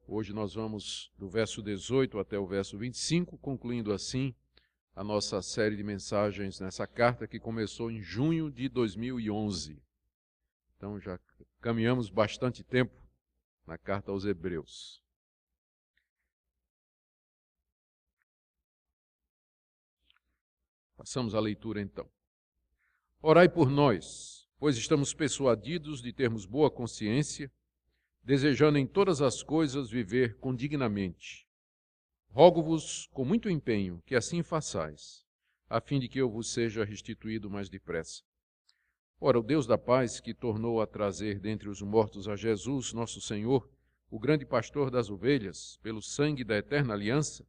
Hoje nós vamos do verso 18 até o verso 25, concluindo assim a nossa série de mensagens nessa carta que começou em junho de 2011. Então já caminhamos bastante tempo na carta aos Hebreus. Passamos à leitura então. Orai por nós, pois estamos persuadidos de termos boa consciência, desejando em todas as coisas viver condignamente. Rogo-vos com muito empenho que assim façais, a fim de que eu vos seja restituído mais depressa. Ora, o Deus da paz, que tornou a trazer dentre os mortos a Jesus, nosso Senhor, o grande pastor das ovelhas, pelo sangue da eterna aliança,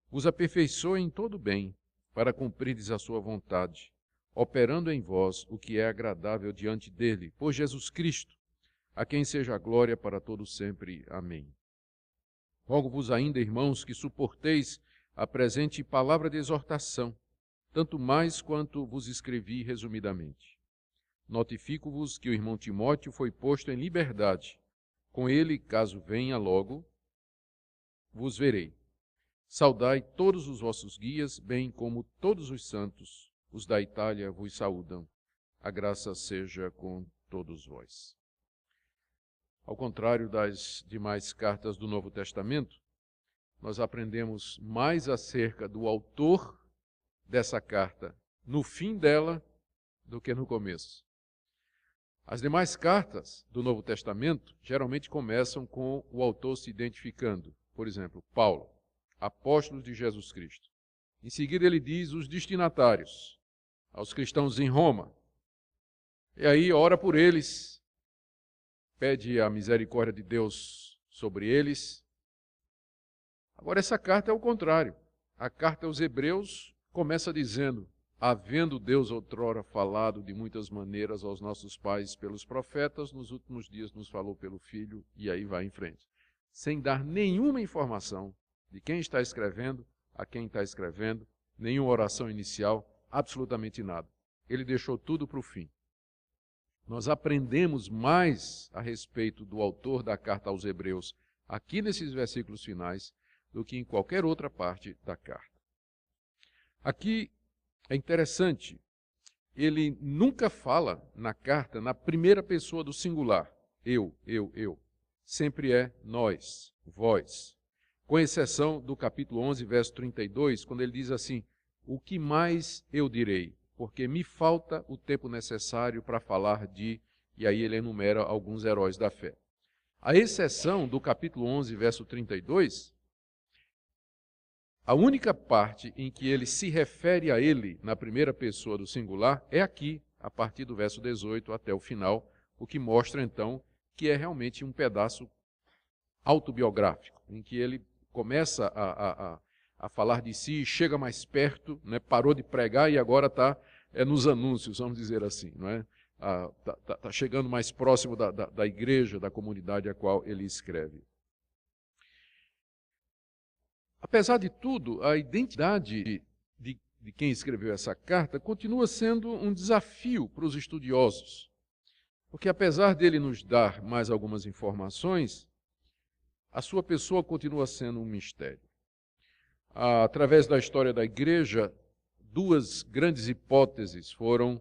vos aperfeiçoe em todo bem, para cumprirdes a sua vontade, operando em vós o que é agradável diante dele, por Jesus Cristo, a quem seja a glória para todos sempre. Amém. Rogo-vos ainda, irmãos, que suporteis a presente palavra de exortação, tanto mais quanto vos escrevi resumidamente. Notifico-vos que o irmão Timóteo foi posto em liberdade. Com ele, caso venha logo, vos verei. Saudai todos os vossos guias, bem como todos os santos. Os da Itália vos saúdam. A graça seja com todos vós. Ao contrário das demais cartas do Novo Testamento, nós aprendemos mais acerca do autor dessa carta no fim dela do que no começo. As demais cartas do Novo Testamento geralmente começam com o autor se identificando. Por exemplo, Paulo, apóstolo de Jesus Cristo. Em seguida ele diz os destinatários, aos cristãos em Roma. E aí ora por eles, pede a misericórdia de Deus sobre eles. Agora essa carta é o contrário. A carta aos Hebreus começa dizendo: havendo Deus outrora falado de muitas maneiras aos nossos pais pelos profetas, nos últimos dias nos falou pelo Filho, e aí vai em frente. Sem dar nenhuma informação de quem está escrevendo, a quem está escrevendo, nenhuma oração inicial, absolutamente nada. Ele deixou tudo para o fim. Nós aprendemos mais a respeito do autor da carta aos Hebreus aqui nesses versículos finais do que em qualquer outra parte da carta. Aqui é interessante, ele nunca fala na carta na primeira pessoa do singular, eu. Sempre é nós, vós. Com exceção do capítulo 11, verso 32, quando ele diz assim: o que mais eu direi? Porque me falta o tempo necessário para falar de... E aí ele enumera alguns heróis da fé. A exceção do capítulo 11, verso 32, a única parte em que ele se refere a ele na primeira pessoa do singular é aqui, a partir do verso 18 até o final, o que mostra então que é realmente um pedaço autobiográfico, em que ele começa a falar de si, chega mais perto, né, parou de pregar e agora está nos anúncios, vamos dizer assim. Não é? Tá chegando mais próximo da igreja, da comunidade a qual ele escreve. Apesar de tudo, a identidade de quem escreveu essa carta continua sendo um desafio para os estudiosos, porque apesar dele nos dar mais algumas informações, a sua pessoa continua sendo um mistério. Através da história da igreja, duas grandes hipóteses foram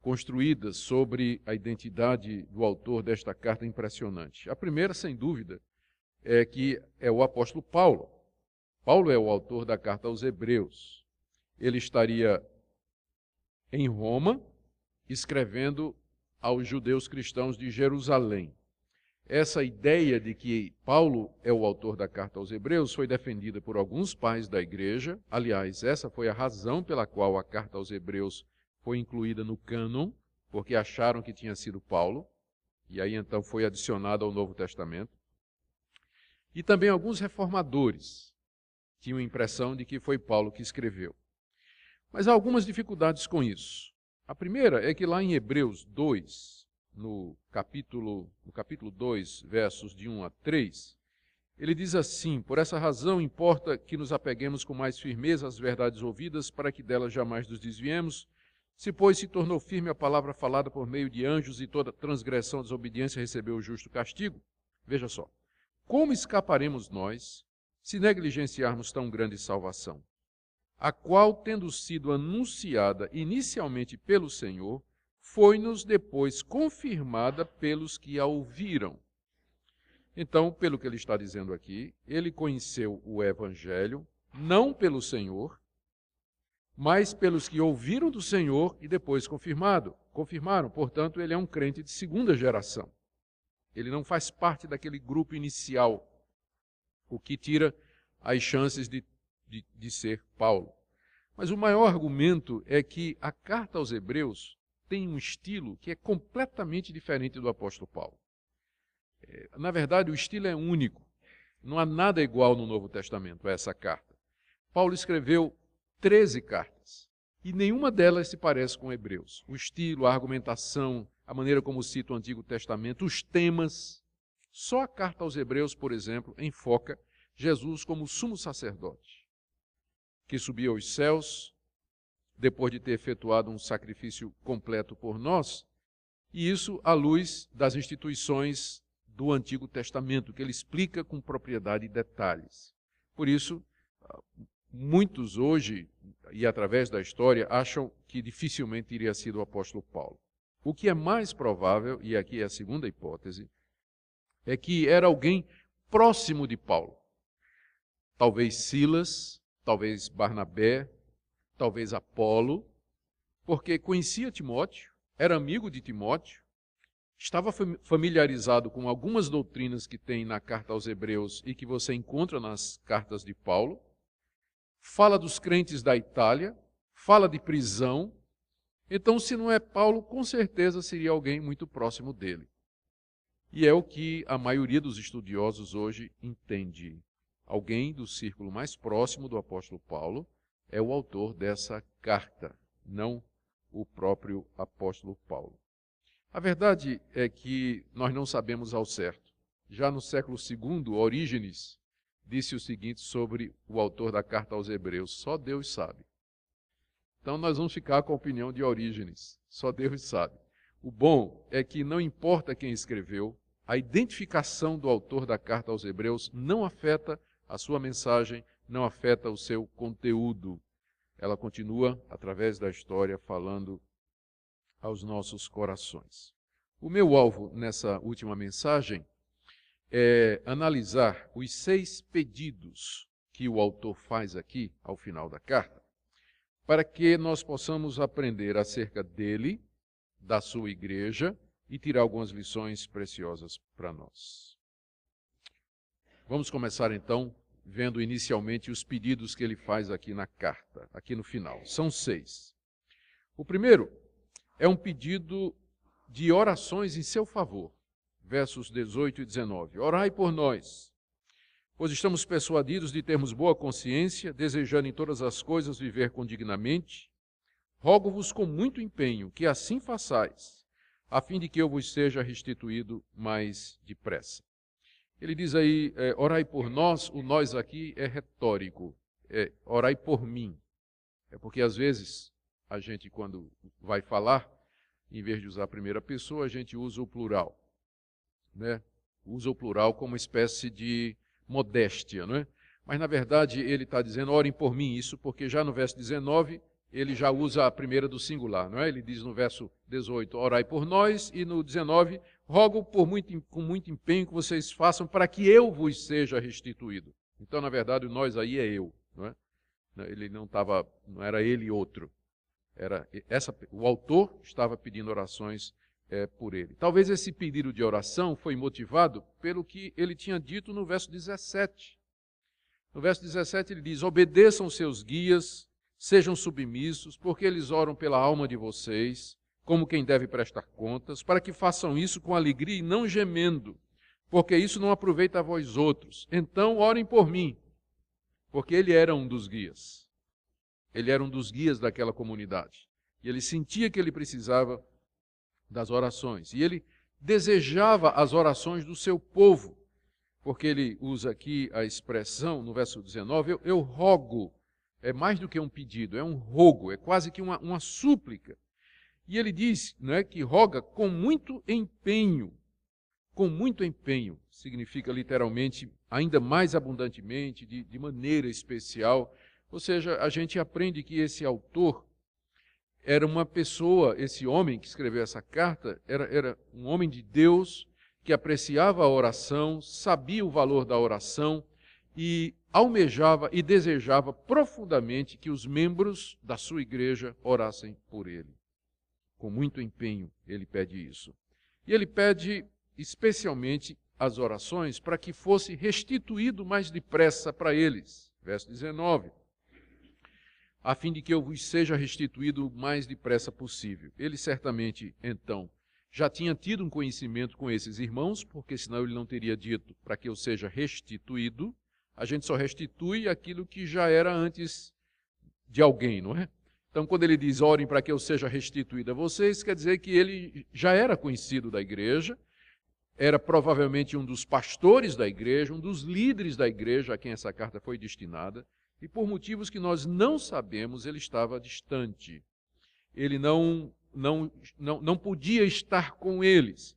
construídas sobre a identidade do autor desta carta impressionante. A primeira, sem dúvida, é que é o apóstolo Paulo. Paulo é o autor da carta aos Hebreus. Ele estaria em Roma, escrevendo aos judeus cristãos de Jerusalém. Essa ideia de que Paulo é o autor da carta aos Hebreus foi defendida por alguns pais da igreja. Aliás, essa foi a razão pela qual a carta aos Hebreus foi incluída no cânon, porque acharam que tinha sido Paulo, e aí então foi adicionada ao Novo Testamento. E também alguns reformadores tinham a impressão de que foi Paulo que escreveu. Mas há algumas dificuldades com isso. A primeira é que lá em Hebreus 2, no capítulo 2, versos de 1 a 3, ele diz assim: por essa razão importa que nos apeguemos com mais firmeza às verdades ouvidas, para que delas jamais nos desviemos. Se, pois, se tornou firme a palavra falada por meio de anjos e toda transgressão, desobediência recebeu o justo castigo. Veja só, como escaparemos nós se negligenciarmos tão grande salvação, a qual, tendo sido anunciada inicialmente pelo Senhor, foi-nos depois confirmada pelos que a ouviram? Então, pelo que ele está dizendo aqui, ele conheceu o Evangelho, não pelo Senhor, mas pelos que ouviram do Senhor e depois confirmaram. Portanto, ele é um crente de segunda geração. Ele não faz parte daquele grupo inicial, o que tira as chances de ser Paulo. Mas o maior argumento é que a carta aos Hebreus tem um estilo que é completamente diferente do apóstolo Paulo. Na verdade, o estilo é único. Não há nada igual no Novo Testamento a essa carta. Paulo escreveu 13 cartas e nenhuma delas se parece com Hebreus. O estilo, a argumentação, a maneira como cita o Antigo Testamento, os temas. Só a carta aos Hebreus, por exemplo, enfoca Jesus como sumo sacerdote, que subiu aos céus depois de ter efetuado um sacrifício completo por nós, e isso à luz das instituições do Antigo Testamento, que ele explica com propriedade e detalhes. Por isso, muitos hoje, e através da história, acham que dificilmente teria sido o apóstolo Paulo. O que é mais provável, e aqui é a segunda hipótese, é que era alguém próximo de Paulo. Talvez Silas, talvez Barnabé, talvez Apolo, porque conhecia Timóteo, era amigo de Timóteo, estava familiarizado com algumas doutrinas que tem na carta aos Hebreus e que você encontra nas cartas de Paulo, fala dos crentes da Itália, fala de prisão. Então, se não é Paulo, com certeza seria alguém muito próximo dele. E é o que a maioria dos estudiosos hoje entende. Alguém do círculo mais próximo do apóstolo Paulo é o autor dessa carta, não o próprio apóstolo Paulo. A verdade é que nós não sabemos ao certo. Já no século II, Orígenes disse o seguinte sobre o autor da carta aos Hebreus: só Deus sabe. Então nós vamos ficar com a opinião de Orígenes, só Deus sabe. O bom é que não importa quem escreveu, a identificação do autor da carta aos Hebreus não afeta a sua mensagem, não afeta o seu conteúdo. Ela continua, através da história, falando aos nossos corações. O meu alvo nessa última mensagem é analisar os 6 pedidos que o autor faz aqui ao final da carta, para que nós possamos aprender acerca dele, da sua igreja e tirar algumas lições preciosas para nós. Vamos começar então vendo inicialmente os pedidos que ele faz aqui na carta, aqui no final. São 6. O primeiro é um pedido de orações em seu favor. Versos 18 e 19. Orai por nós, pois estamos persuadidos de termos boa consciência, desejando em todas as coisas viver condignamente. Rogo-vos com muito empenho que assim façais, a fim de que eu vos seja restituído mais depressa. Ele diz aí, orai por nós. O nós aqui é retórico, orai por mim. É porque às vezes a gente, quando vai falar, em vez de usar a primeira pessoa, a gente usa o plural, né? Usa o plural como uma espécie de modéstia, não é? Mas na verdade ele está dizendo, orem por mim, isso porque já no verso 19 ele já usa a primeira do singular, não é? Ele diz no verso 18, orai por nós, e no 19, rogo com muito empenho que vocês façam para que eu vos seja restituído. Então, na verdade, o nós aí é eu, não é? Ele não era ele e outro. O autor estava pedindo orações por ele. Talvez esse pedido de oração foi motivado pelo que ele tinha dito no verso 17. No verso 17 ele diz, obedeçam seus guias, sejam submissos, porque eles oram pela alma de vocês, como quem deve prestar contas, para que façam isso com alegria e não gemendo, porque isso não aproveita a vós outros. Então orem por mim, porque ele era um dos guias. Ele era um dos guias daquela comunidade. E ele sentia que ele precisava das orações. E ele desejava as orações do seu povo, porque ele usa aqui a expressão, no verso 19, eu rogo. É mais do que um pedido, é um rogo, é quase que uma súplica. E ele diz, não é, que roga com muito empenho. com muito empenho, significa literalmente ainda mais abundantemente, de maneira especial. Ou seja, a gente aprende que esse autor era uma pessoa, esse homem que escreveu essa carta, era um homem de Deus que apreciava a oração, sabia o valor da oração e almejava e desejava profundamente que os membros da sua igreja orassem por ele. Com muito empenho ele pede isso. E ele pede especialmente as orações para que fosse restituído mais depressa para eles. Verso 19. A fim de que eu vos seja restituído o mais depressa possível. Ele certamente, então, já tinha tido um conhecimento com esses irmãos, porque senão ele não teria dito para que eu seja restituído. A gente só restitui aquilo que já era antes de alguém, não é? Então, quando ele diz, orem para que eu seja restituído a vocês, quer dizer que ele já era conhecido da igreja, era provavelmente um dos pastores da igreja, um dos líderes da igreja a quem essa carta foi destinada, e por motivos que nós não sabemos, ele estava distante. Ele não podia estar com eles.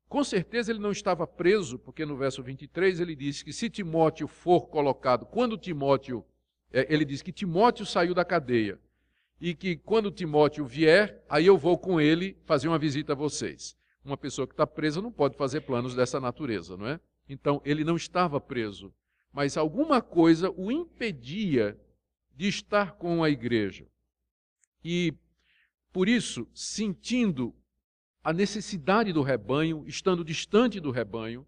Com certeza ele não estava preso, porque no verso 23 ele diz que se Timóteo for colocado, quando Timóteo, ele diz que Timóteo saiu da cadeia, e que quando Timóteo vier, aí eu vou com ele fazer uma visita a vocês. Uma pessoa que está presa não pode fazer planos dessa natureza, não é? Então ele não estava preso, mas alguma coisa o impedia de estar com a igreja. E, por isso, sentindo a necessidade do rebanho, estando distante do rebanho,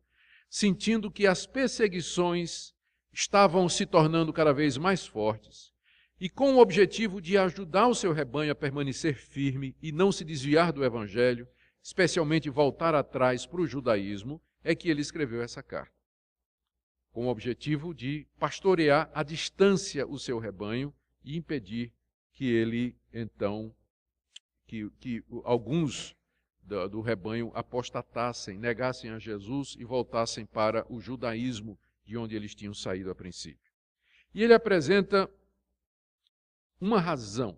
sentindo que as perseguições estavam se tornando cada vez mais fortes, e com o objetivo de ajudar o seu rebanho a permanecer firme e não se desviar do evangelho, especialmente voltar atrás para o judaísmo, é que ele escreveu essa carta. Com o objetivo de pastorear à distância o seu rebanho e impedir que ele, então, que alguns do rebanho apostatassem, negassem a Jesus e voltassem para o judaísmo de onde eles tinham saído a princípio. E ele apresenta uma razão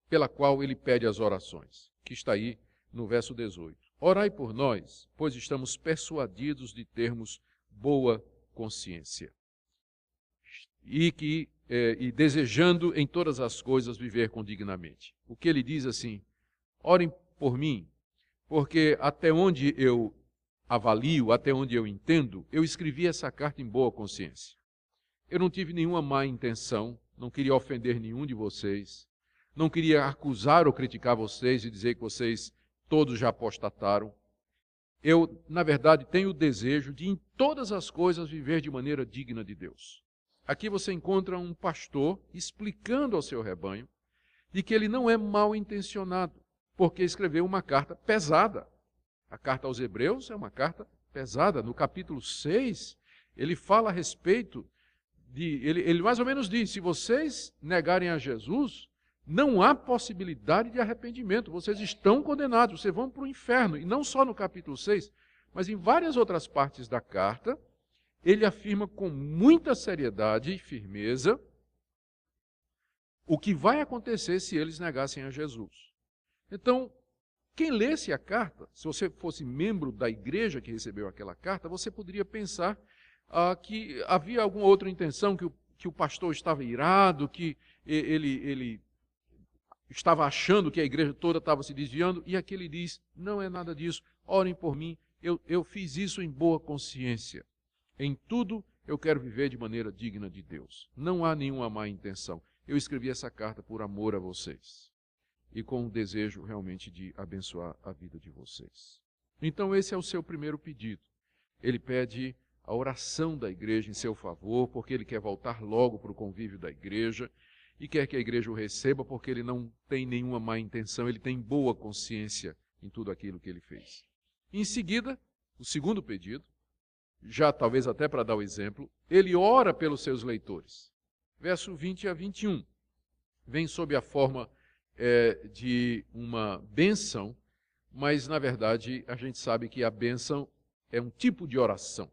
pela qual ele pede as orações, que está aí no verso 18. Orai por nós, pois estamos persuadidos de termos boa consciência e desejando em todas as coisas viver com dignamente. O que ele diz assim, orem por mim, porque até onde eu avalio, até onde eu entendo, eu escrevi essa carta em boa consciência. Eu não tive nenhuma má intenção, não queria ofender nenhum de vocês, não queria acusar ou criticar vocês e dizer que vocês todos já apostataram. Eu, na verdade, tenho o desejo de, em todas as coisas, viver de maneira digna de Deus. Aqui você encontra um pastor explicando ao seu rebanho de que ele não é mal intencionado, porque escreveu uma carta pesada. A carta aos Hebreus é uma carta pesada. No capítulo 6, ele fala a respeito ele mais ou menos diz, se vocês negarem a Jesus, não há possibilidade de arrependimento, vocês estão condenados, vocês vão para o inferno. E não só no capítulo 6, mas em várias outras partes da carta, ele afirma com muita seriedade e firmeza o que vai acontecer se eles negassem a Jesus. Então, quem lesse a carta, se você fosse membro da igreja que recebeu aquela carta, você poderia pensar que havia alguma outra intenção, que o pastor estava irado, que ele estava achando que a igreja toda estava se desviando, e aqui ele diz, não é nada disso, orem por mim, eu fiz isso em boa consciência. Em tudo eu quero viver de maneira digna de Deus. Não há nenhuma má intenção. Eu escrevi essa carta por amor a vocês e com o desejo realmente de abençoar a vida de vocês. Então esse é o seu primeiro pedido. Ele pede a oração da igreja em seu favor, porque ele quer voltar logo para o convívio da igreja e quer que a igreja o receba, porque ele não tem nenhuma má intenção, ele tem boa consciência em tudo aquilo que ele fez. Em seguida, o segundo pedido, já talvez até para dar o exemplo, ele ora pelos seus leitores. Verso 20 a 21. Vem sob a forma de uma bênção, mas na verdade a gente sabe que a bênção é um tipo de oração.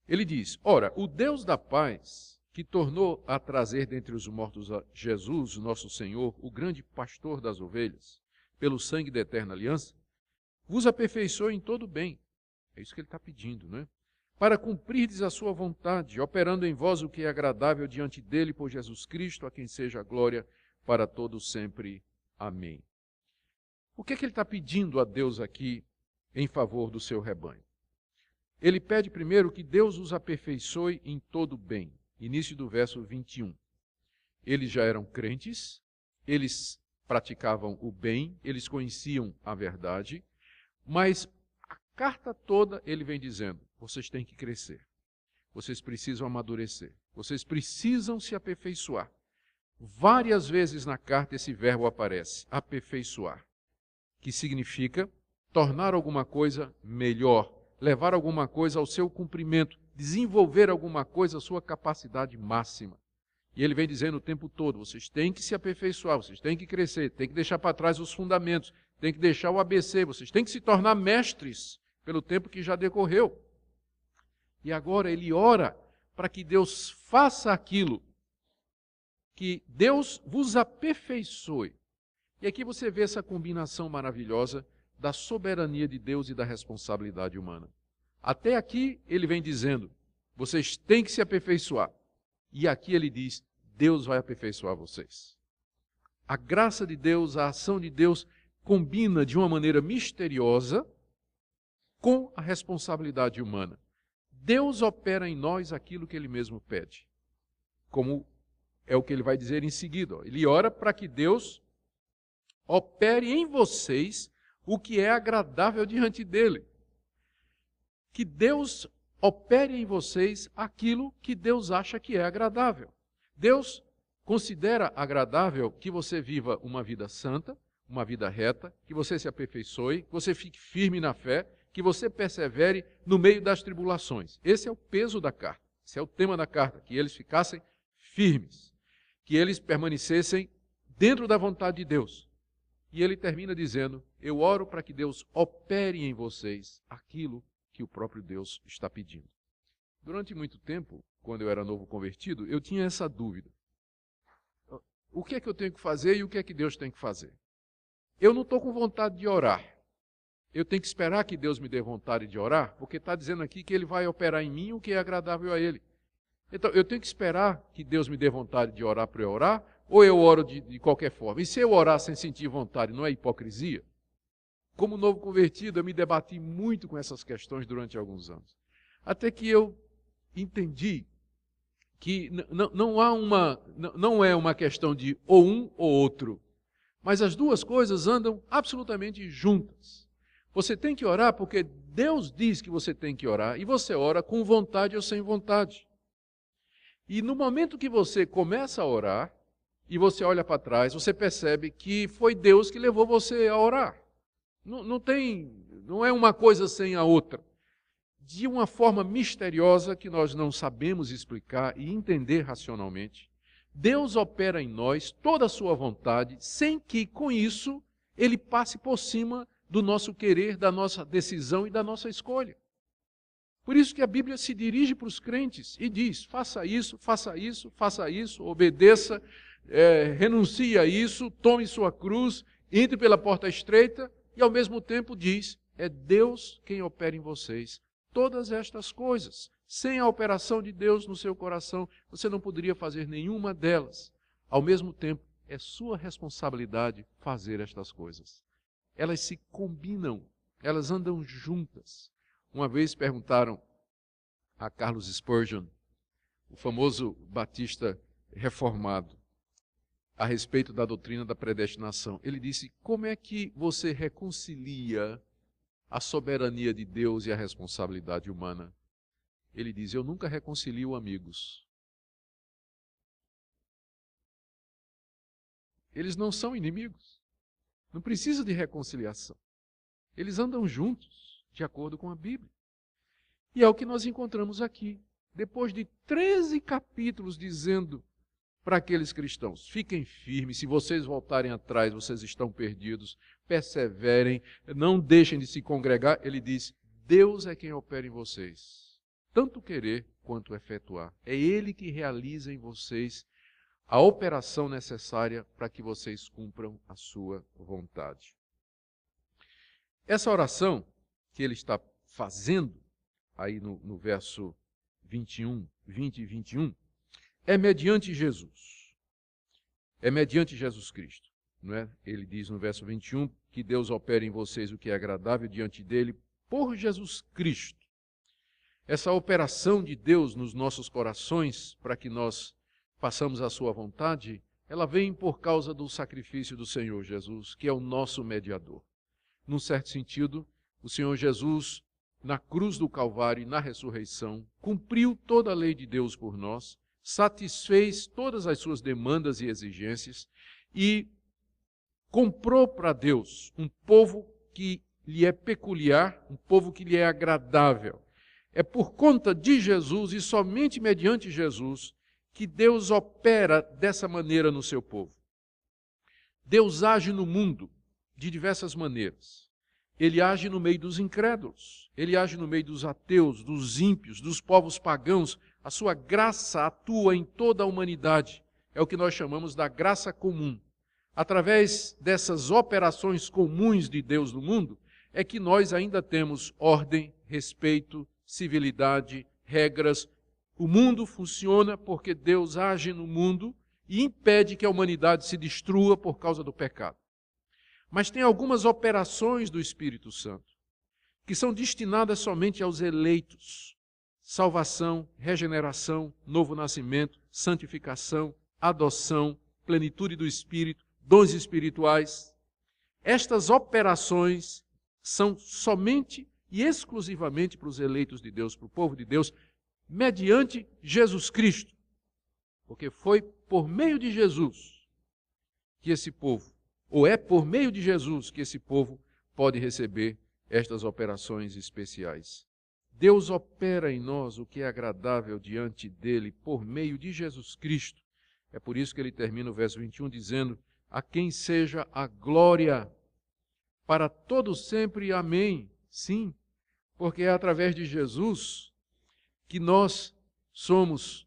Ele diz, ora, o Deus da paz, que tornou a trazer dentre os mortos a Jesus, nosso Senhor, o grande pastor das ovelhas, pelo sangue da eterna aliança, vos aperfeiçoe em todo bem, É isso que ele está pedindo, não é? Para cumprirdes a sua vontade, operando em vós o que é agradável diante dele, por Jesus Cristo, a quem seja a glória para todos sempre. Amém. O que é que ele está pedindo a Deus aqui em favor do seu rebanho? Ele pede primeiro que Deus os aperfeiçoe em todo bem. Início do verso 21. Eles já eram crentes, eles praticavam o bem, eles conheciam a verdade, mas a carta toda ele vem dizendo, vocês têm que crescer, vocês precisam amadurecer, vocês precisam se aperfeiçoar. Várias vezes na carta esse verbo aparece, aperfeiçoar, que significa tornar alguma coisa melhor, levar alguma coisa ao seu cumprimento, desenvolver alguma coisa à sua capacidade máxima. E ele vem dizendo o tempo todo, vocês têm que se aperfeiçoar, vocês têm que crescer, têm que deixar para trás os fundamentos, têm que deixar o ABC, vocês têm que se tornar mestres pelo tempo que já decorreu. E agora ele ora para que Deus faça aquilo, que Deus vos aperfeiçoe. E aqui você vê essa combinação maravilhosa da soberania de Deus e da responsabilidade humana. Até aqui ele vem dizendo, vocês têm que se aperfeiçoar. E aqui ele diz, Deus vai aperfeiçoar vocês. A graça de Deus, a ação de Deus combina de uma maneira misteriosa com a responsabilidade humana. Deus opera em nós aquilo que ele mesmo pede. Como é o que ele vai dizer em seguida. Ele ora para que Deus opere em vocês o que é agradável diante dele. Que Deus opere em vocês aquilo que Deus acha que é agradável. Deus considera agradável que você viva uma vida santa, uma vida reta, que você se aperfeiçoe, que você fique firme na fé, que você persevere no meio das tribulações. Esse é o peso da carta, esse é o tema da carta, que eles ficassem firmes, que eles permanecessem dentro da vontade de Deus. E ele termina dizendo, eu oro para que Deus opere em vocês aquilo que o próprio Deus está pedindo. Durante muito tempo, quando eu era novo convertido, eu tinha essa dúvida. O que é que eu tenho que fazer e o que é que Deus tem que fazer? Eu não estou com vontade de orar. Eu tenho que esperar que Deus me dê vontade de orar, porque está dizendo aqui que Ele vai operar em mim o que é agradável a Ele. Então, eu tenho que esperar que Deus me dê vontade de orar para eu orar, ou eu oro de qualquer forma? E se eu orar sem sentir vontade, não é hipocrisia? Como novo convertido, eu me debati muito com essas questões durante alguns anos. Até que eu entendi que não é uma questão de ou um ou outro, mas as duas coisas andam absolutamente juntas. Você tem que orar porque Deus diz que você tem que orar, e você ora com vontade ou sem vontade. E no momento que você começa a orar, e você olha para trás, você percebe que foi Deus que levou você a orar. Não é uma coisa sem a outra. De uma forma misteriosa que nós não sabemos explicar e entender racionalmente, Deus opera em nós toda a sua vontade, sem que, com isso, Ele passe por cima do nosso querer, da nossa decisão e da nossa escolha. Por isso que a Bíblia se dirige para os crentes e diz, faça isso, faça isso, faça isso, obedeça, renuncie a isso, tome sua cruz, entre pela porta estreita e ao mesmo tempo diz, é Deus quem opera em vocês todas estas coisas. Sem a operação de Deus no seu coração, você não poderia fazer nenhuma delas. Ao mesmo tempo, é sua responsabilidade fazer estas coisas. Elas se combinam, elas andam juntas. Uma vez perguntaram a Carlos Spurgeon, o famoso batista reformado, a respeito da doutrina da predestinação. Ele disse, como é que você reconcilia a soberania de Deus e a responsabilidade humana? Ele diz, eu nunca reconcilio amigos. Eles não são inimigos. Não precisa de reconciliação. Eles andam juntos, de acordo com a Bíblia. E é o que nós encontramos aqui. Depois de 13 capítulos dizendo para aqueles cristãos, fiquem firmes, se vocês voltarem atrás, vocês estão perdidos, perseverem, não deixem de se congregar. Ele diz, Deus é quem opera em vocês, tanto querer quanto efetuar. É Ele que realiza em vocês a operação necessária para que vocês cumpram a sua vontade. Essa oração que ele está fazendo, aí no verso 21, 20 e 21, é mediante Jesus. É mediante Jesus Cristo. Não é? Ele diz no verso 21 que Deus opera em vocês o que é agradável diante dele por Jesus Cristo. Essa operação de Deus nos nossos corações, para que nós façamos a sua vontade, ela vem por causa do sacrifício do Senhor Jesus, que é o nosso mediador. Num certo sentido, o Senhor Jesus, na cruz do Calvário e na ressurreição, cumpriu toda a lei de Deus por nós, satisfez todas as suas demandas e exigências e comprou para Deus um povo que lhe é peculiar, um povo que lhe é agradável. É por conta de Jesus e somente mediante Jesus que Deus opera dessa maneira no seu povo. Deus age no mundo de diversas maneiras. Ele age no meio dos incrédulos, ele age no meio dos ateus, dos ímpios, dos povos pagãos. A sua graça atua em toda a humanidade. É o que nós chamamos da graça comum. Através dessas operações comuns de Deus no mundo, é que nós ainda temos ordem, respeito, civilidade, regras. O mundo funciona porque Deus age no mundo e impede que a humanidade se destrua por causa do pecado. Mas tem algumas operações do Espírito Santo que são destinadas somente aos eleitos. Salvação, regeneração, novo nascimento, santificação, adoção, plenitude do Espírito, dons espirituais. Estas operações são somente e exclusivamente para os eleitos de Deus, para o povo de Deus, mediante Jesus Cristo. Porque foi por meio de Jesus que esse povo, ou é por meio de Jesus que esse povo pode receber estas operações especiais. Deus opera em nós o que é agradável diante dele por meio de Jesus Cristo. É por isso que ele termina o verso 21 dizendo: a quem seja a glória para todo sempre. Amém. Sim, porque é através de Jesus que nós somos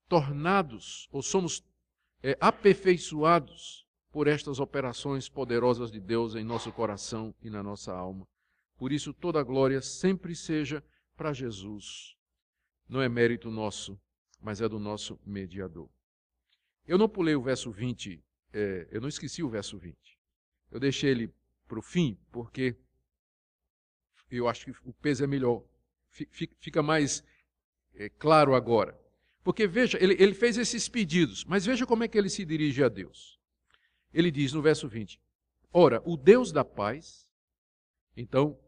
tornados, ou somos aperfeiçoados por estas operações poderosas de Deus em nosso coração e na nossa alma. Por isso, toda a glória sempre seja para Jesus. Não é mérito nosso, mas é do nosso mediador. Eu não pulei o verso 20, eu não esqueci o verso 20. Eu deixei ele para o fim, porque eu acho que o peso é melhor. Fica mais claro agora. Porque veja, ele fez esses pedidos, mas veja como é que ele se dirige a Deus. Ele diz no verso 20, ora, o Deus da paz, então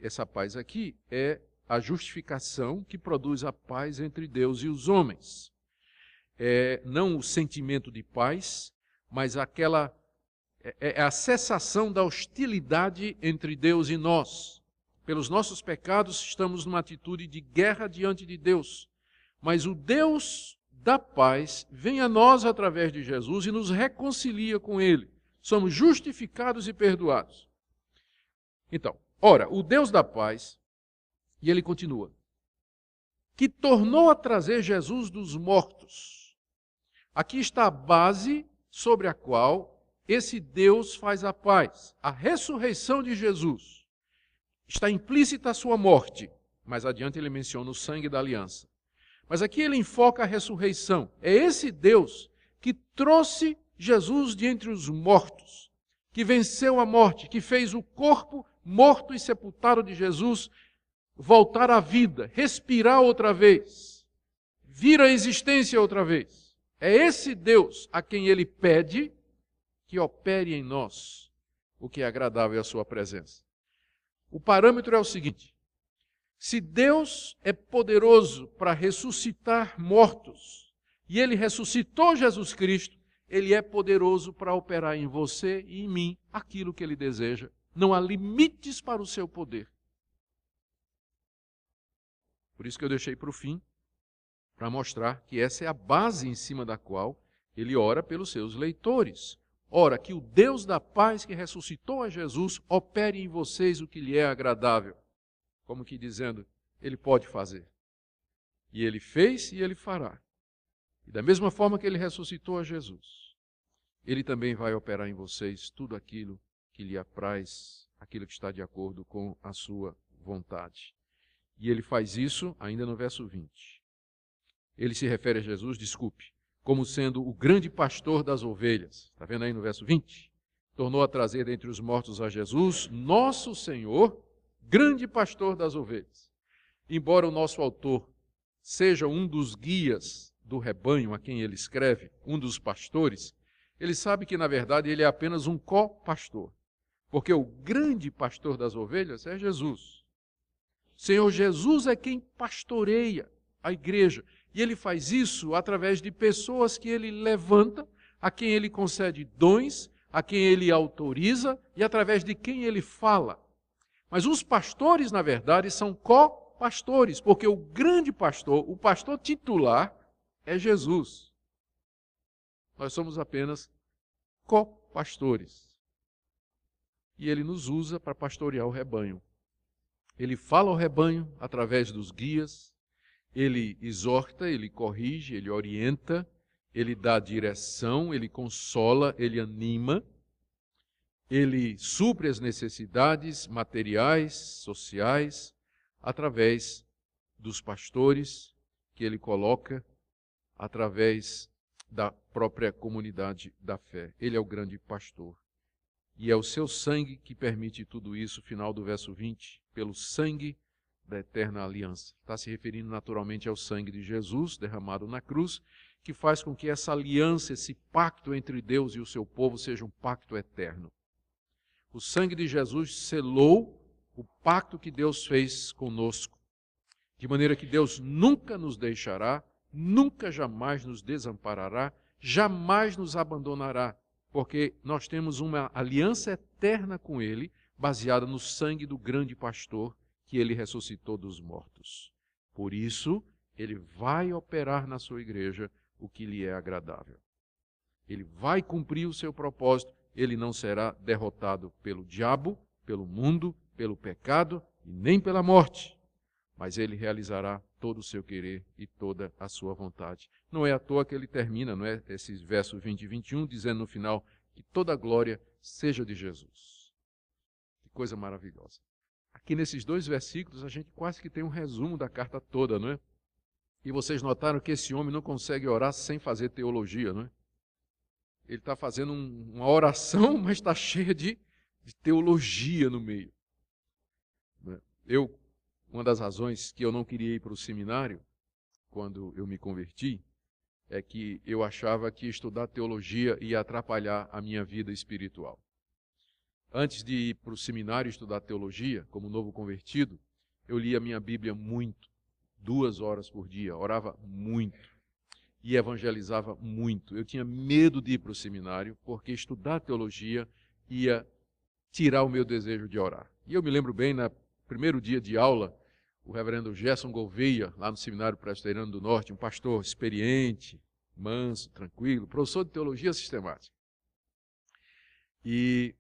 essa paz aqui é a justificação que produz a paz entre Deus e os homens. Não o sentimento de paz, mas é a cessação da hostilidade entre Deus e nós. Pelos nossos pecados, estamos numa atitude de guerra diante de Deus. Mas o Deus da paz vem a nós através de Jesus e nos reconcilia com Ele. Somos justificados e perdoados. Então, ora, o Deus da paz, e ele continua, que tornou a trazer Jesus dos mortos. Aqui está a base sobre a qual esse Deus faz a paz. A ressurreição de Jesus. Está implícita a sua morte. Mais adiante ele menciona o sangue da aliança. Mas aqui ele enfoca a ressurreição. É esse Deus que trouxe Jesus de entre os mortos, que venceu a morte, que fez o corpo morto e sepultado de Jesus voltar à vida, respirar outra vez, vir à existência outra vez. É esse Deus a quem ele pede que opere em nós o que é agradável à sua presença. O parâmetro é o seguinte: se Deus é poderoso para ressuscitar mortos, e ele ressuscitou Jesus Cristo, ele é poderoso para operar em você e em mim aquilo que ele deseja. Não há limites para o seu poder. Por isso que eu deixei para o fim, para mostrar que essa é a base em cima da qual ele ora pelos seus leitores. Ora, que o Deus da paz que ressuscitou a Jesus opere em vocês o que lhe é agradável. Como que dizendo, ele pode fazer. E ele fez e ele fará. E da mesma forma que ele ressuscitou a Jesus, ele também vai operar em vocês tudo aquilo que lhe apraz, aquilo que está de acordo com a sua vontade. E ele faz isso ainda no verso 20. Ele se refere a Jesus, como sendo o grande pastor das ovelhas. Está vendo aí no verso 20? Tornou a trazer dentre os mortos a Jesus, nosso Senhor, grande pastor das ovelhas. Embora o nosso autor seja um dos guias do rebanho a quem ele escreve, um dos pastores, ele sabe que, na verdade, ele é apenas um co-pastor. Porque o grande pastor das ovelhas é Jesus. O Senhor Jesus é quem pastoreia a igreja. E ele faz isso através de pessoas que ele levanta, a quem ele concede dons, a quem ele autoriza e através de quem ele fala. Mas os pastores, na verdade, são co-pastores, porque o grande pastor, o pastor titular, é Jesus. Nós somos apenas co-pastores. E ele nos usa para pastorear o rebanho. Ele fala ao rebanho através dos guias, ele exorta, ele corrige, ele orienta, ele dá direção, ele consola, ele anima, ele supre as necessidades materiais, sociais, através dos pastores que ele coloca, através da própria comunidade da fé. Ele é o grande pastor. E é o seu sangue que permite tudo isso, final do verso 20, pelo sangue da eterna aliança. Está se referindo naturalmente ao sangue de Jesus derramado na cruz, que faz com que essa aliança, esse pacto entre Deus e o seu povo seja um pacto eterno. O sangue de Jesus selou o pacto que Deus fez conosco, de maneira que Deus nunca nos deixará, nunca jamais nos desamparará, jamais nos abandonará, porque nós temos uma aliança eterna com Ele, baseada no sangue do grande pastor que Ele ressuscitou dos mortos. Por isso, Ele vai operar na sua igreja o que lhe é agradável. Ele vai cumprir o seu propósito, ele não será derrotado pelo diabo, pelo mundo, pelo pecado e nem pela morte, mas ele realizará todo o seu querer e toda a sua vontade. Não é à toa que ele termina, não é, esses versos 20 e 21, dizendo no final que toda a glória seja de Jesus. Que coisa maravilhosa. Aqui nesses dois versículos a gente quase que tem um resumo da carta toda, não é? E vocês notaram que esse homem não consegue orar sem fazer teologia, não é? Ele está fazendo uma oração, mas está cheia de teologia no meio. Uma das razões que eu não queria ir para o seminário, quando eu me converti, é que eu achava que estudar teologia ia atrapalhar a minha vida espiritual. Antes de ir para o seminário estudar teologia, como novo convertido, eu lia a minha Bíblia muito, 2 horas por dia, orava muito. E evangelizava muito. Eu tinha medo de ir para o seminário, porque estudar teologia ia tirar o meu desejo de orar. E eu me lembro bem, no primeiro dia de aula, o reverendo Gerson Gouveia, lá no Seminário Presbiteriano do Norte, um pastor experiente, manso, tranquilo, professor de teologia sistemática. E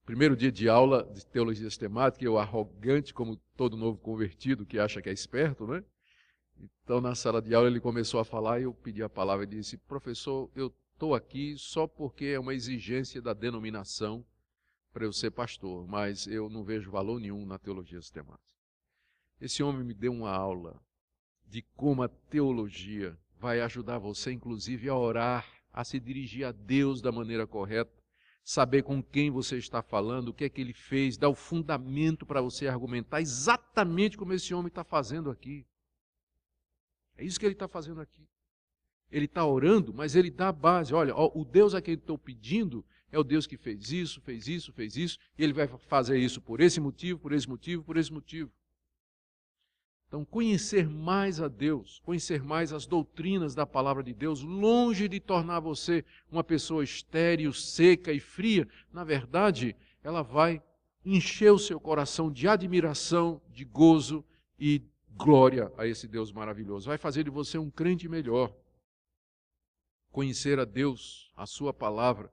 primeiro dia de aula de teologia sistemática, eu arrogante como todo novo convertido que acha que é esperto, né? Então, na sala de aula, ele começou a falar e eu pedi a palavra e disse: professor, eu estou aqui só porque é uma exigência da denominação para eu ser pastor, mas eu não vejo valor nenhum na teologia sistemática. Esse homem me deu uma aula de como a teologia vai ajudar você, inclusive, a orar, a se dirigir a Deus da maneira correta, saber com quem você está falando, o que é que ele fez, dar o fundamento para você argumentar exatamente como esse homem está fazendo aqui. É isso que ele está fazendo aqui. Ele está orando, mas ele dá a base. Olha, o Deus a quem eu estou pedindo é o Deus que fez isso, fez isso, fez isso, e ele vai fazer isso por esse motivo, por esse motivo, por esse motivo. Então, conhecer mais a Deus, conhecer mais as doutrinas da palavra de Deus, longe de tornar você uma pessoa estéril, seca e fria, na verdade, ela vai encher o seu coração de admiração, de gozo e glória a esse Deus maravilhoso. Vai fazer de você um crente melhor. Conhecer a Deus, a sua palavra,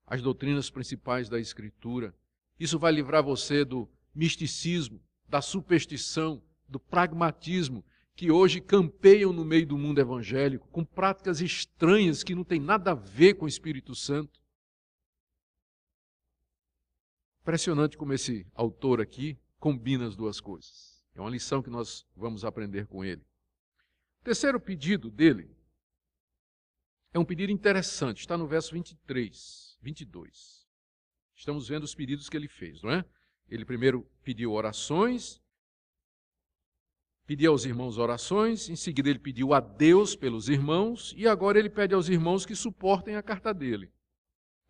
as doutrinas principais da Escritura. Isso vai livrar você do misticismo, da superstição, do pragmatismo, que hoje campeiam no meio do mundo evangélico, com práticas estranhas que não têm nada a ver com o Espírito Santo. Impressionante como esse autor aqui combina as duas coisas. É uma lição que nós vamos aprender com ele. O terceiro pedido dele é um pedido interessante, está no verso 23, 22. Estamos vendo os pedidos que ele fez, não é? Ele primeiro pediu orações, pediu aos irmãos orações, em seguida ele pediu a Deus pelos irmãos, e agora ele pede aos irmãos que suportem a carta dele.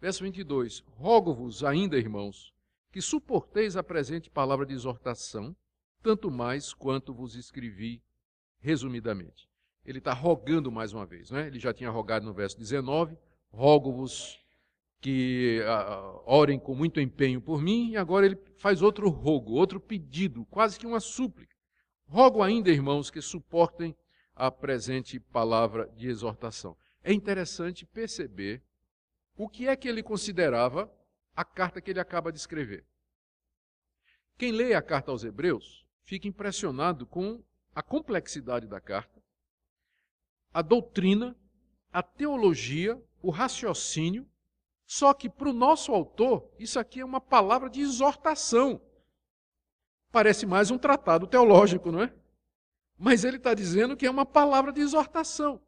Verso 22, rogo-vos ainda, irmãos, que suporteis a presente palavra de exortação, tanto mais quanto vos escrevi resumidamente. Ele está rogando mais uma vez, né? Ele já tinha rogado no verso 19, rogo-vos que orem com muito empenho por mim, e agora ele faz outro rogo, outro pedido, quase que uma súplica. Rogo ainda, irmãos, que suportem a presente palavra de exortação. É interessante perceber o que é que ele considerava a carta que ele acaba de escrever. Quem lê a carta aos Hebreus fica impressionado com a complexidade da carta, a doutrina, a teologia, o raciocínio, só que para o nosso autor, isso aqui é uma palavra de exortação. Parece mais um tratado teológico, não é? Mas ele está dizendo que é uma palavra de exortação.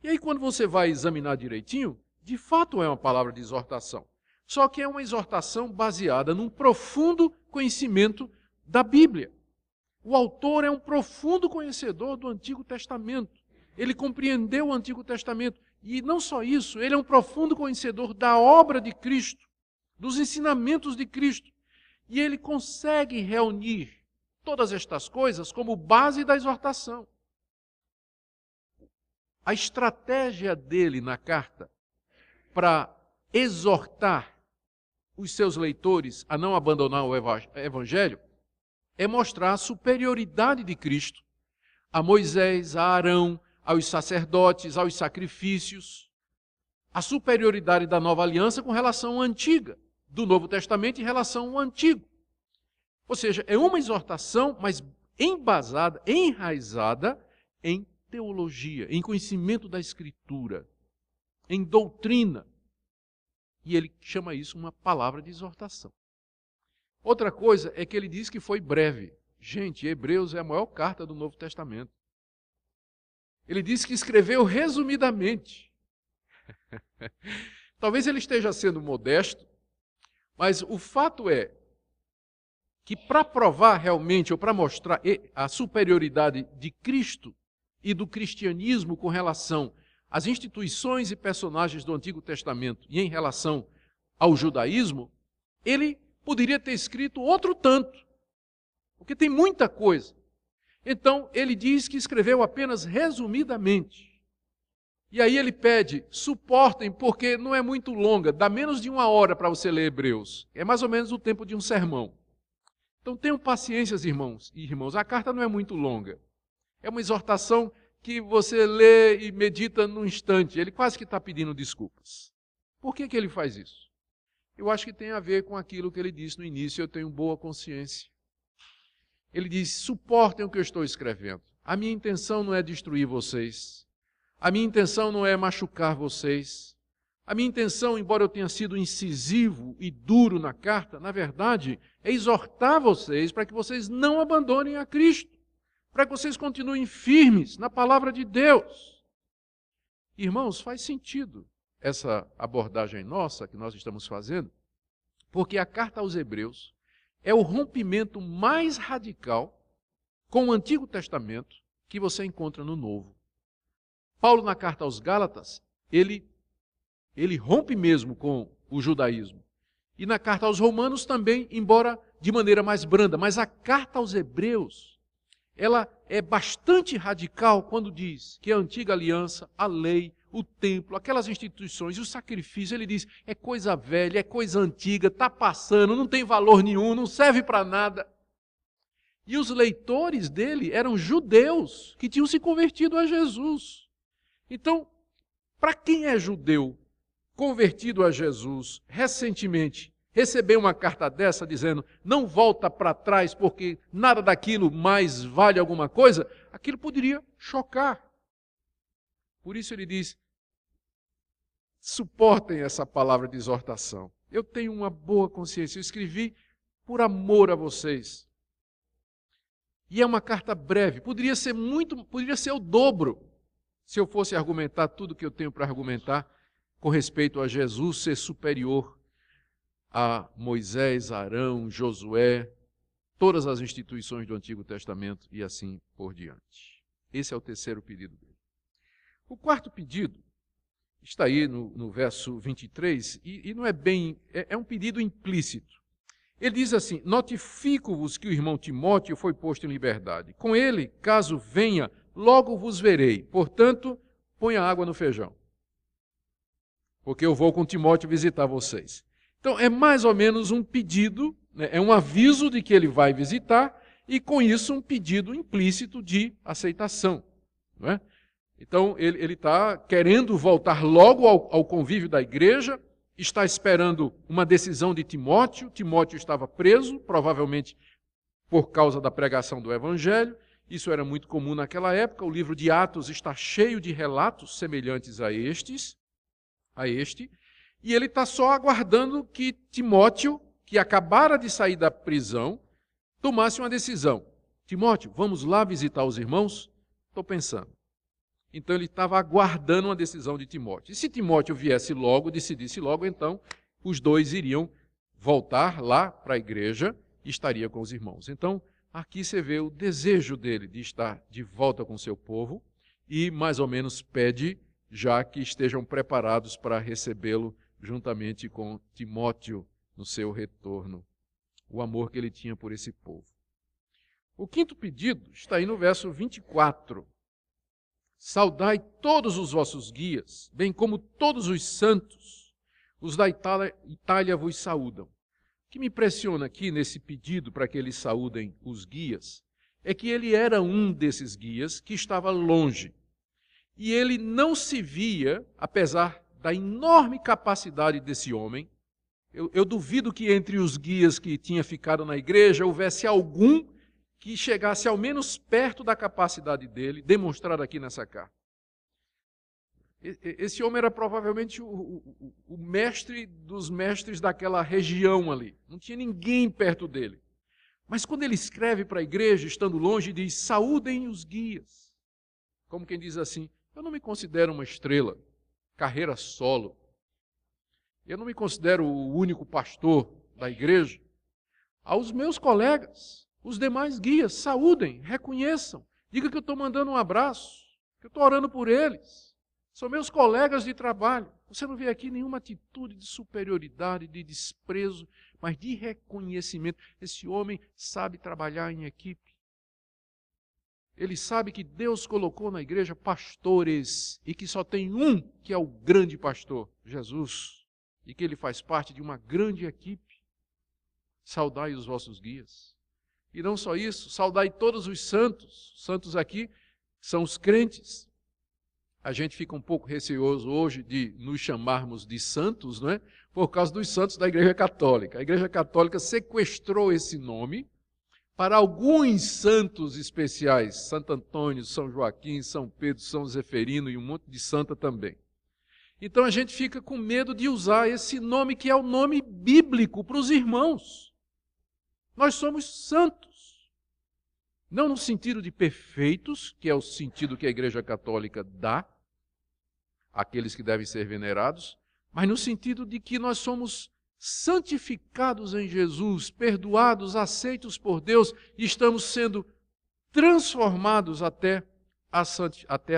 E aí, quando você vai examinar direitinho, de fato é uma palavra de exortação. Só que é uma exortação baseada num profundo conhecimento da Bíblia. O autor é um profundo conhecedor do Antigo Testamento. Ele compreendeu o Antigo Testamento. E não só isso, ele é um profundo conhecedor da obra de Cristo, dos ensinamentos de Cristo. E ele consegue reunir todas estas coisas como base da exortação. A estratégia dele na carta para exortar os seus leitores a não abandonar o Evangelho é mostrar a superioridade de Cristo a Moisés, a Arão, aos sacerdotes, aos sacrifícios, a superioridade da nova aliança com relação à antiga, do Novo Testamento em relação ao antigo. Ou seja, é uma exortação, mas embasada, enraizada em teologia, em conhecimento da Escritura, em doutrina. E ele chama isso uma palavra de exortação. Outra coisa é que ele diz que foi breve. Gente, Hebreus é a maior carta do Novo Testamento. Ele disse que escreveu resumidamente. Talvez ele esteja sendo modesto, mas o fato é que para provar realmente, ou para mostrar a superioridade de Cristo e do cristianismo com relação às instituições e personagens do Antigo Testamento e em relação ao judaísmo, ele poderia ter escrito outro tanto, porque tem muita coisa. Então, ele diz que escreveu apenas resumidamente. E aí ele pede, suportem, porque não é muito longa, dá menos de 1 hora para você ler Hebreus. É mais ou menos o tempo de um sermão. Então tenham paciência, irmãos e irmãos. A carta não é muito longa. É uma exortação que você lê e medita num instante. Ele quase que está pedindo desculpas. Por que ele faz isso? Eu acho que tem a ver com aquilo que ele disse no início, eu tenho boa consciência. Ele diz, suportem o que eu estou escrevendo. A minha intenção não é destruir vocês. A minha intenção não é machucar vocês. A minha intenção, embora eu tenha sido incisivo e duro na carta, na verdade, é exortar vocês para que vocês não abandonem a Cristo, para que vocês continuem firmes na palavra de Deus. Irmãos, faz sentido essa abordagem nossa que nós estamos fazendo, porque a carta aos Hebreus é o rompimento mais radical com o Antigo Testamento que você encontra no Novo. Paulo, na carta aos Gálatas, ele rompe mesmo com o judaísmo. E na carta aos Romanos também, embora de maneira mais branda. Mas a carta aos Hebreus, ela é bastante radical quando diz que a antiga aliança, a lei, o templo, aquelas instituições, o sacrifício, ele diz, é coisa velha, é coisa antiga, está passando, não tem valor nenhum, não serve para nada. E os leitores dele eram judeus que tinham se convertido a Jesus. Então, para quem é judeu, convertido a Jesus recentemente, receber uma carta dessa dizendo, não volta para trás porque nada daquilo mais vale alguma coisa, aquilo poderia chocar. Por isso ele diz, suportem essa palavra de exortação. Eu tenho uma boa consciência, eu escrevi por amor a vocês. E é uma carta breve, poderia ser o dobro, se eu fosse argumentar tudo que eu tenho para argumentar com respeito a Jesus ser superior a Moisés, Arão, Josué, todas as instituições do Antigo Testamento e assim por diante. Esse é o terceiro pedido dele. O quarto pedido está aí no verso 23, e não é bem, é um pedido implícito. Ele diz assim: notifico-vos que o irmão Timóteo foi posto em liberdade. Com ele, caso venha, logo vos verei. Portanto, ponha água no feijão, porque eu vou com Timóteo visitar vocês. Então, é mais ou menos um pedido, né? É um aviso de que ele vai visitar, e com isso um pedido implícito de aceitação. Não é? Então, ele está querendo voltar logo ao convívio da igreja, está esperando uma decisão de Timóteo. Timóteo estava preso, provavelmente por causa da pregação do Evangelho. Isso era muito comum naquela época. O livro de Atos está cheio de relatos semelhantes a este, e ele está só aguardando que Timóteo, que acabara de sair da prisão, tomasse uma decisão. Timóteo, vamos lá visitar os irmãos? Estou pensando. Então ele estava aguardando uma decisão de Timóteo. E se Timóteo viesse logo, decidisse logo, então os dois iriam voltar lá para a igreja e estaria com os irmãos. Então aqui você vê o desejo dele de estar de volta com o seu povo e mais ou menos pede já que estejam preparados para recebê-lo juntamente com Timóteo no seu retorno. O amor que ele tinha por esse povo. O quinto pedido está aí no verso 24. Saudai todos os vossos guias, bem como todos os santos. Os da Itália vos saúdam. O que me impressiona aqui nesse pedido para que eles saúdem os guias é que ele era um desses guias que estava longe. E ele não se via, apesar da enorme capacidade desse homem. Eu duvido que entre os guias que tinha ficado na igreja houvesse algum que chegasse ao menos perto da capacidade dele, demonstrada aqui nessa carta. Esse homem era provavelmente o mestre dos mestres daquela região ali. Não tinha ninguém perto dele. Mas quando ele escreve para a igreja, estando longe, diz: saúdem os guias. Como quem diz assim: eu não me considero uma estrela, carreira solo. Eu não me considero o único pastor da igreja. Aos meus colegas, os demais guias, saúdem, reconheçam, diga que eu estou mandando um abraço, que eu estou orando por eles. São meus colegas de trabalho. Você não vê aqui nenhuma atitude de superioridade, de desprezo, mas de reconhecimento. Esse homem sabe trabalhar em equipe. Ele sabe que Deus colocou na igreja pastores e que só tem um que é o grande pastor, Jesus, e que ele faz parte de uma grande equipe. Saudai os vossos guias. E não só isso, saudai todos os santos. Santos aqui são os crentes. A gente fica um pouco receoso hoje de nos chamarmos de santos, não é? Por causa dos santos da Igreja Católica. A Igreja Católica sequestrou esse nome para alguns santos especiais. Santo Antônio, São Joaquim, São Pedro, São Zeferino e um monte de santa também. Então a gente fica com medo de usar esse nome que é o nome bíblico para os irmãos. Nós somos santos, não no sentido de perfeitos, que é o sentido que a Igreja Católica dá àqueles que devem ser venerados, mas no sentido de que nós somos santificados em Jesus, perdoados, aceitos por Deus, e estamos sendo transformados até a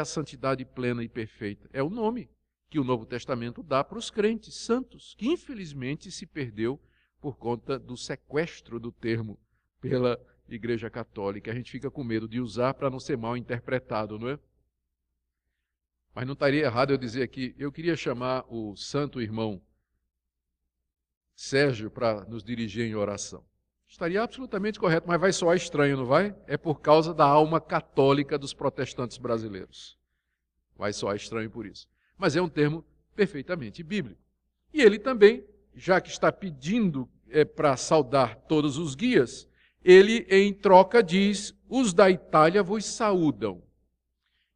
santidade plena e perfeita. É o nome que o Novo Testamento dá para os crentes santos, que infelizmente se perdeu por conta do sequestro do termo pela Igreja Católica. A gente fica com medo de usar para não ser mal interpretado, não é? Mas não estaria errado eu dizer aqui, eu queria chamar o santo irmão Sérgio para nos dirigir em oração. Estaria absolutamente correto, mas vai soar estranho, não vai? É por causa da alma católica dos protestantes brasileiros. Vai soar estranho por isso. Mas é um termo perfeitamente bíblico. E ele também, já que está pedindo para saudar todos os guias, ele em troca diz: os da Itália vos saúdam.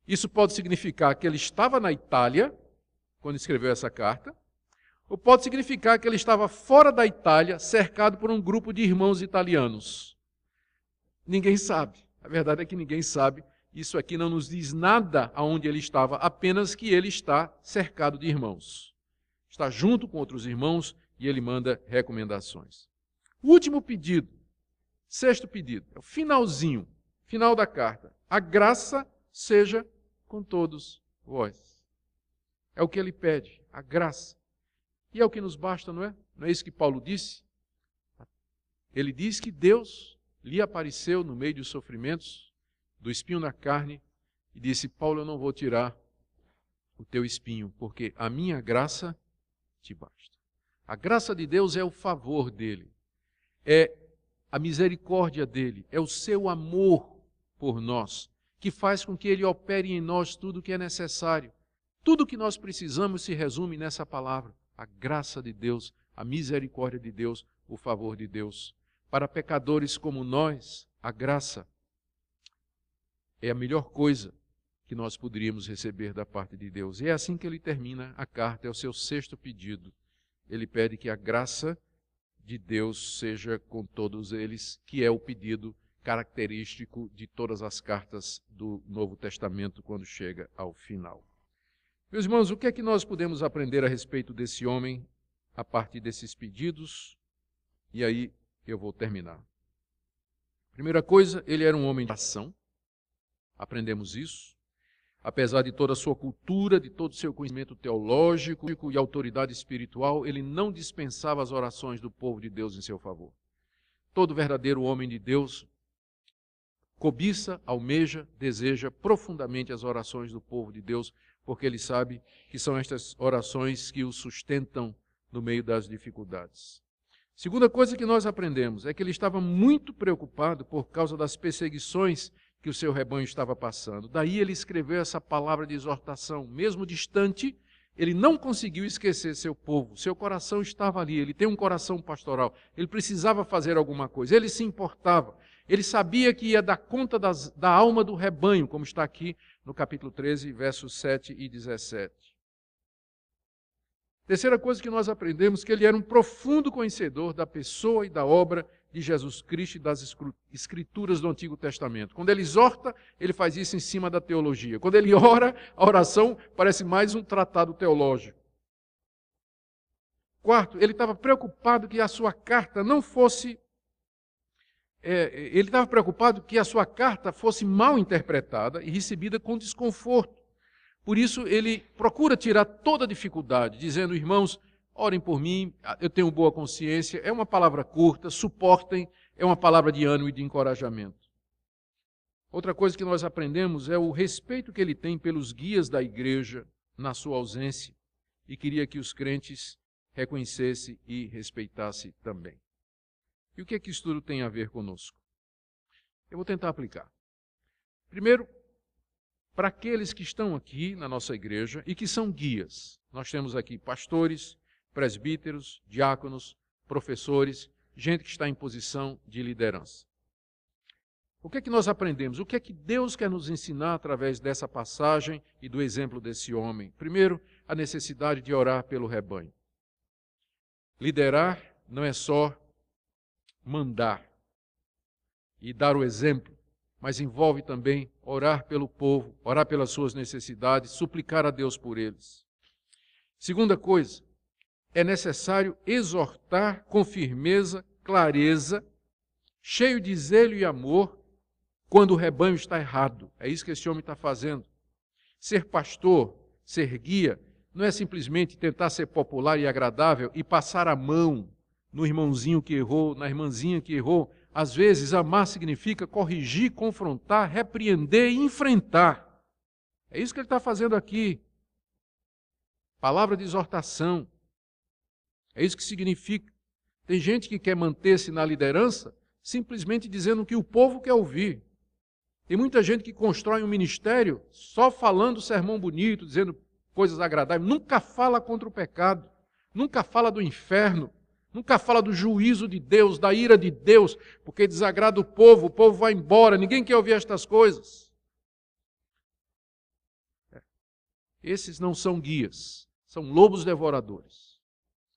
Isso pode significar que ele estava na Itália, quando escreveu essa carta, ou pode significar que ele estava fora da Itália, cercado por um grupo de irmãos italianos. Ninguém sabe. A verdade é que ninguém sabe. Isso aqui não nos diz nada aonde ele estava, apenas que ele está cercado de irmãos. Está junto com outros irmãos e ele manda recomendações. O último pedido, sexto pedido, é o finalzinho, final da carta. A graça seja com todos vós. É o que ele pede, a graça. E é o que nos basta, não é? Não é isso que Paulo disse? Ele diz que Deus lhe apareceu no meio dos sofrimentos, do espinho na carne, e disse: Paulo, eu não vou tirar o teu espinho, porque a minha graça te basta. A graça de Deus é o favor dele, é a misericórdia dele, é o seu amor por nós, que faz com que ele opere em nós tudo o que é necessário. Tudo o que nós precisamos se resume nessa palavra: a graça de Deus, a misericórdia de Deus, o favor de Deus. Para pecadores como nós, a graça é a melhor coisa que nós poderíamos receber da parte de Deus. E é assim que ele termina a carta, é o seu sexto pedido. Ele pede que a graça de Deus seja com todos eles, que é o pedido característico de todas as cartas do Novo Testamento quando chega ao final. Meus irmãos, o que é que nós podemos aprender a respeito desse homem a partir desses pedidos? E aí eu vou terminar. Primeira coisa, ele era um homem de ação. Aprendemos isso. Apesar de toda a sua cultura, de todo o seu conhecimento teológico e autoridade espiritual, ele não dispensava as orações do povo de Deus em seu favor. Todo verdadeiro homem de Deus cobiça, almeja, deseja profundamente as orações do povo de Deus, porque ele sabe que são estas orações que o sustentam no meio das dificuldades. Segunda coisa que nós aprendemos é que ele estava muito preocupado por causa das perseguições que o seu rebanho estava passando. Daí ele escreveu essa palavra de exortação. Mesmo distante, ele não conseguiu esquecer seu povo. Seu coração estava ali, ele tem um coração pastoral. Ele precisava fazer alguma coisa, ele se importava. Ele sabia que ia dar conta da alma do rebanho, como está aqui no capítulo 13, versos 7 e 17. Terceira coisa que nós aprendemos, que ele era um profundo conhecedor da pessoa e da obra de Jesus Cristo e das escrituras do Antigo Testamento. Quando ele exorta, ele faz isso em cima da teologia. Quando ele ora, a oração parece mais um tratado teológico. Quarto, ele estava preocupado que a sua carta não fosse... ele estava preocupado que a sua carta fosse mal interpretada e recebida com desconforto. Por isso, ele procura tirar toda a dificuldade, dizendo: irmãos, orem por mim, eu tenho boa consciência. É uma palavra curta, suportem, é uma palavra de ânimo e de encorajamento. Outra coisa que nós aprendemos é o respeito que ele tem pelos guias da igreja na sua ausência, e queria que os crentes reconhecessem e respeitassem também. E o que é que isso tudo tem a ver conosco? Eu vou tentar aplicar. Primeiro, para aqueles que estão aqui na nossa igreja e que são guias. Nós temos aqui pastores, presbíteros, diáconos, professores, gente que está em posição de liderança. O que é que nós aprendemos? O que é que Deus quer nos ensinar através dessa passagem e do exemplo desse homem? Primeiro, a necessidade de orar pelo rebanho. Liderar não é só mandar e dar o exemplo, mas envolve também orar pelo povo, orar pelas suas necessidades, suplicar a Deus por eles. Segunda coisa, é necessário exortar com firmeza, clareza, cheio de zelo e amor, quando o rebanho está errado. É isso que esse homem está fazendo. Ser pastor, ser guia, não é simplesmente tentar ser popular e agradável e passar a mão no irmãozinho que errou, na irmãzinha que errou. Às vezes, amar significa corrigir, confrontar, repreender e enfrentar. É isso que ele está fazendo aqui. Palavra de exortação. É isso que significa. Tem gente que quer manter-se na liderança simplesmente dizendo o que o povo quer ouvir. Tem muita gente que constrói um ministério só falando sermão bonito, dizendo coisas agradáveis. Nunca fala contra o pecado. Nunca fala do inferno. Nunca fala do juízo de Deus, da ira de Deus, porque desagrada o povo vai embora, ninguém quer ouvir estas coisas. Esses não são guias, são lobos devoradores.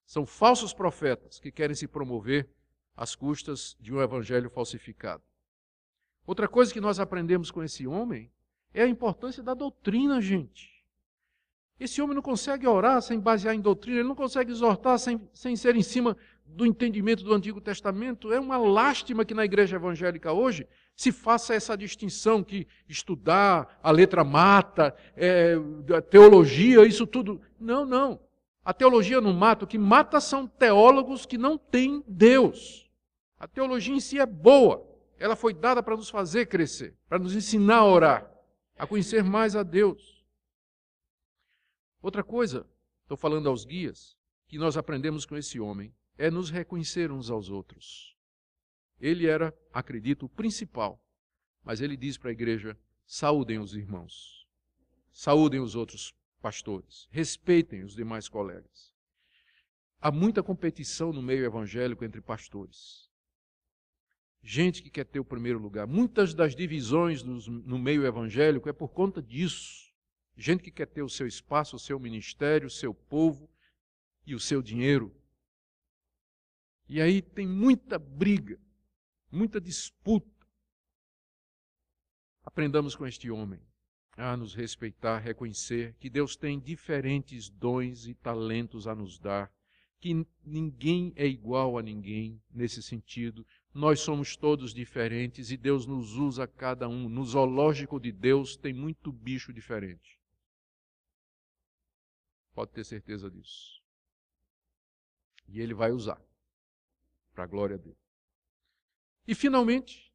São falsos profetas que querem se promover às custas de um evangelho falsificado. Outra coisa que nós aprendemos com esse homem é a importância da doutrina, gente. Esse homem não consegue orar sem basear em doutrina, ele não consegue exortar sem ser em cima do entendimento do Antigo Testamento. É uma lástima que na igreja evangélica hoje se faça essa distinção que estudar, a letra mata, a teologia, isso tudo. Não, não. A teologia não mata. O que mata são teólogos que não têm Deus. A teologia em si é boa. Ela foi dada para nos fazer crescer, para nos ensinar a orar, a conhecer mais a Deus. Outra coisa, estou falando aos guias, que nós aprendemos com esse homem, é nos reconhecer uns aos outros. Ele era, acredito, o principal, mas ele diz para a igreja, saúdem os irmãos, saúdem os outros pastores, respeitem os demais colegas. Há muita competição no meio evangélico entre pastores. Gente que quer ter o primeiro lugar. Muitas das divisões no meio evangélico é por conta disso. Gente que quer ter o seu espaço, o seu ministério, o seu povo e o seu dinheiro. E aí tem muita briga, muita disputa. Aprendamos com este homem a nos respeitar, reconhecer que Deus tem diferentes dons e talentos a nos dar, que ninguém é igual a ninguém nesse sentido. Nós somos todos diferentes e Deus nos usa cada um. No zoológico de Deus tem muito bicho diferente. Pode ter certeza disso. E Ele vai usar, para a glória dele. E, finalmente,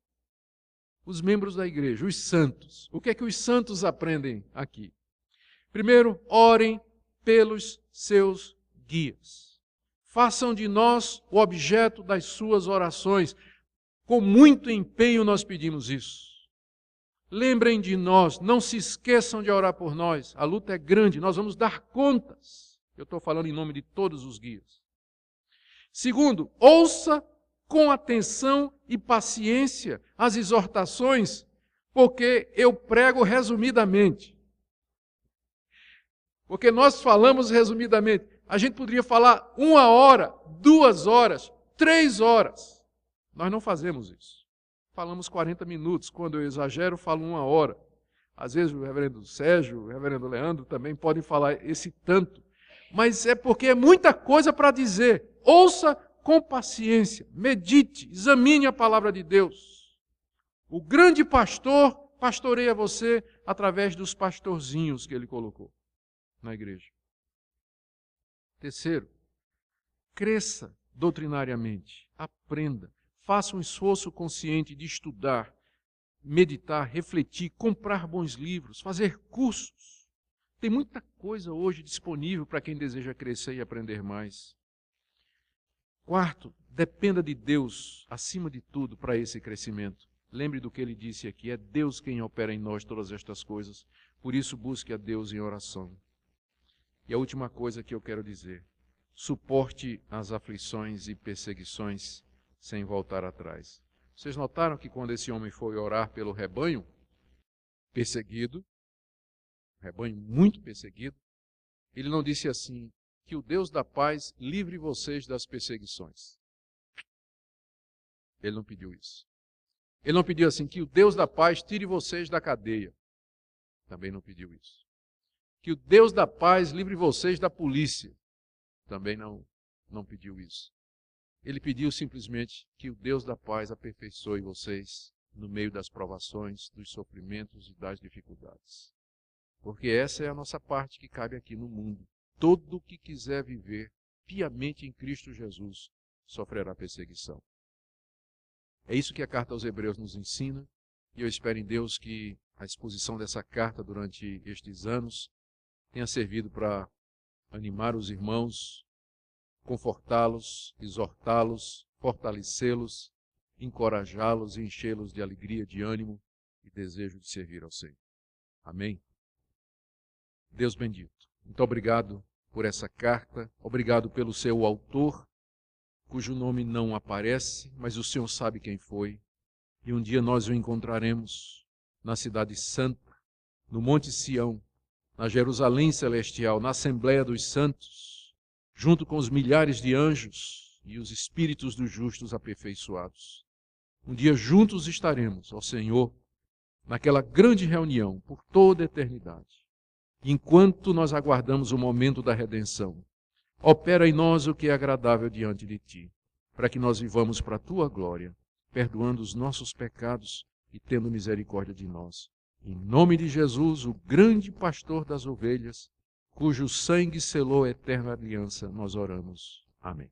os membros da igreja, os santos. O que é que os santos aprendem aqui? Primeiro, orem pelos seus guias. Façam de nós o objeto das suas orações. Com muito empenho nós pedimos isso. Lembrem de nós, não se esqueçam de orar por nós. A luta é grande, nós vamos dar contas. Eu estou falando em nome de todos os guias. Segundo, ouça com atenção e paciência as exortações, porque eu prego resumidamente. Porque nós falamos resumidamente. A gente poderia falar 1 hora, 2 horas, 3 horas. Nós não fazemos isso. Falamos 40 minutos. Quando eu exagero, falo 1 hora. Às vezes o reverendo Sérgio, o reverendo Leandro também podem falar esse tanto. Mas é porque é muita coisa para dizer. Ouça com paciência, medite, examine a palavra de Deus. O grande pastor pastoreia você através dos pastorzinhos que ele colocou na igreja. Terceiro, cresça doutrinariamente, aprenda, faça um esforço consciente de estudar, meditar, refletir, comprar bons livros, fazer cursos. Tem muita coisa hoje disponível para quem deseja crescer e aprender mais. Quarto, dependa de Deus, acima de tudo, para esse crescimento. Lembre do que ele disse aqui, é Deus quem opera em nós todas estas coisas. Por isso, busque a Deus em oração. E a última coisa que eu quero dizer, suporte as aflições e perseguições sem voltar atrás. Vocês notaram que quando esse homem foi orar pelo rebanho perseguido, rebanho muito perseguido, ele não disse assim, que o Deus da paz livre vocês das perseguições. Ele não pediu isso. Ele não pediu assim, que o Deus da paz tire vocês da cadeia. Também não pediu isso. Que o Deus da paz livre vocês da polícia. Também não pediu isso. Ele pediu simplesmente que o Deus da paz aperfeiçoe vocês no meio das provações, dos sofrimentos e das dificuldades. Porque essa é a nossa parte que cabe aqui no mundo. Todo que quiser viver piamente em Cristo Jesus sofrerá perseguição. É isso que a carta aos Hebreus nos ensina, e eu espero em Deus que a exposição dessa carta durante estes anos tenha servido para animar os irmãos, confortá-los, exortá-los, fortalecê-los, encorajá-los e enchê-los de alegria, de ânimo e desejo de servir ao Senhor. Amém? Deus bendito. Muito obrigado por essa carta, obrigado pelo seu autor, cujo nome não aparece, mas o Senhor sabe quem foi. E um dia nós o encontraremos na cidade santa, no Monte Sião, na Jerusalém celestial, na Assembleia dos Santos, junto com os milhares de anjos e os espíritos dos justos aperfeiçoados. Um dia juntos estaremos, ó Senhor, naquela grande reunião por toda a eternidade. Enquanto nós aguardamos o momento da redenção, opera em nós o que é agradável diante de Ti, para que nós vivamos para a Tua glória, perdoando os nossos pecados e tendo misericórdia de nós. Em nome de Jesus, o grande pastor das ovelhas, cujo sangue selou a eterna aliança, nós oramos. Amém.